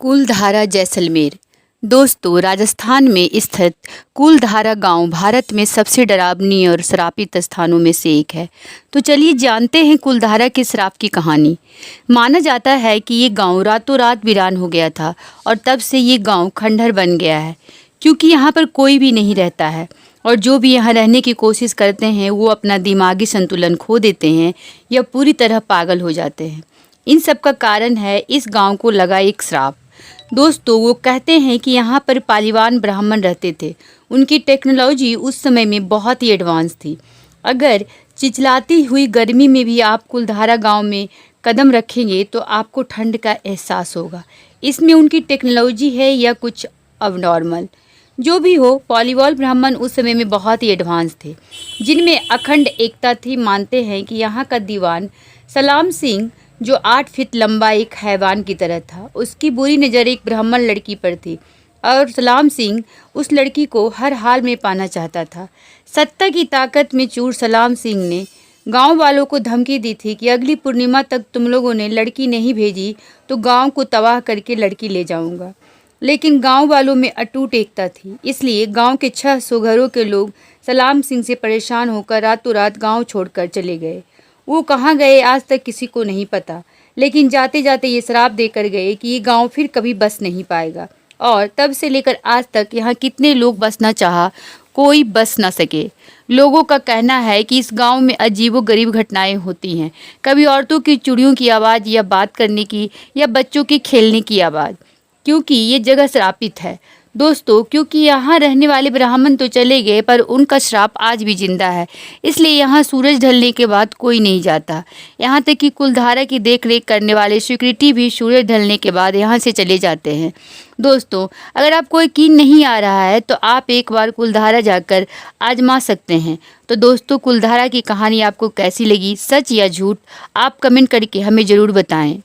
कुलधारा जैसलमेर। दोस्तों, राजस्थान में स्थित कुलधारा गांव भारत में सबसे डरावनी और श्रापित स्थानों में से एक है। तो चलिए जानते हैं कुलधारा के श्राप की कहानी। माना जाता है कि ये गांव रातों रात वीरान हो गया था और तब से ये गांव खंडहर बन गया है, क्योंकि यहाँ पर कोई भी नहीं रहता है और जो भी यहाँ रहने की कोशिश करते हैं वो अपना दिमागी संतुलन खो देते हैं या पूरी तरह पागल हो जाते हैं। इन सब का कारण है इस गांव को लगा एक श्राप। दोस्तों, वो कहते हैं कि यहाँ पर पालीवान ब्राह्मण रहते थे। उनकी टेक्नोलॉजी उस समय में बहुत ही एडवांस थी। अगर चिलचिलाती हुई गर्मी में भी आप कुलधारा गांव में कदम रखेंगे तो आपको ठंड का एहसास होगा। इसमें उनकी टेक्नोलॉजी है या कुछ अबनॉर्मल, जो भी हो, पालीवाल ब्राह्मण उस समय में बहुत ही एडवांस थे, जिनमें अखंड एकता थी। मानते हैं कि यहाँ का दीवान सलाम सिंह, जो 8 फीट लंबा एक हैवान की तरह था, उसकी बुरी नज़र एक ब्राह्मण लड़की पर थी और सलाम सिंह उस लड़की को हर हाल में पाना चाहता था। सत्ता की ताकत में चूर सलाम सिंह ने गांव वालों को धमकी दी थी कि अगली पूर्णिमा तक तुम लोगों ने लड़की नहीं भेजी तो गांव को तबाह करके लड़की ले जाऊंगा। लेकिन गांव वालों में अटूट एकता थी, इसलिए गांव के 600 घरों के लोग सलाम सिंह से परेशान होकर रातों रात गांव छोड़कर चले गए। वो कहाँ गए आज तक किसी को नहीं पता, लेकिन जाते जाते ये श्राप देकर गए कि ये गांव फिर कभी बस नहीं पाएगा। और तब से लेकर आज तक यहाँ कितने लोग बसना चाहा, कोई बस ना सके। लोगों का कहना है कि इस गांव में अजीबोगरीब घटनाएं होती हैं, कभी औरतों की चूड़ियों की आवाज़ या बात करने की या बच्चों के खेलने की आवाज़, क्योंकि ये जगह श्रापित है। दोस्तों, क्योंकि यहाँ रहने वाले ब्राह्मण तो चले गए पर उनका श्राप आज भी जिंदा है, इसलिए यहाँ सूरज ढलने के बाद कोई नहीं जाता। यहाँ तक कि कुलधारा की देखरेख करने वाले सिक्योरिटी भी सूरज ढलने के बाद यहाँ से चले जाते हैं। दोस्तों, अगर आपको यकीन नहीं आ रहा है तो आप एक बार कुलधारा जाकर आजमा सकते हैं। तो दोस्तों, कुलधारा की कहानी आपको कैसी लगी, सच या झूठ, आप कमेंट करके हमें ज़रूर बताएं।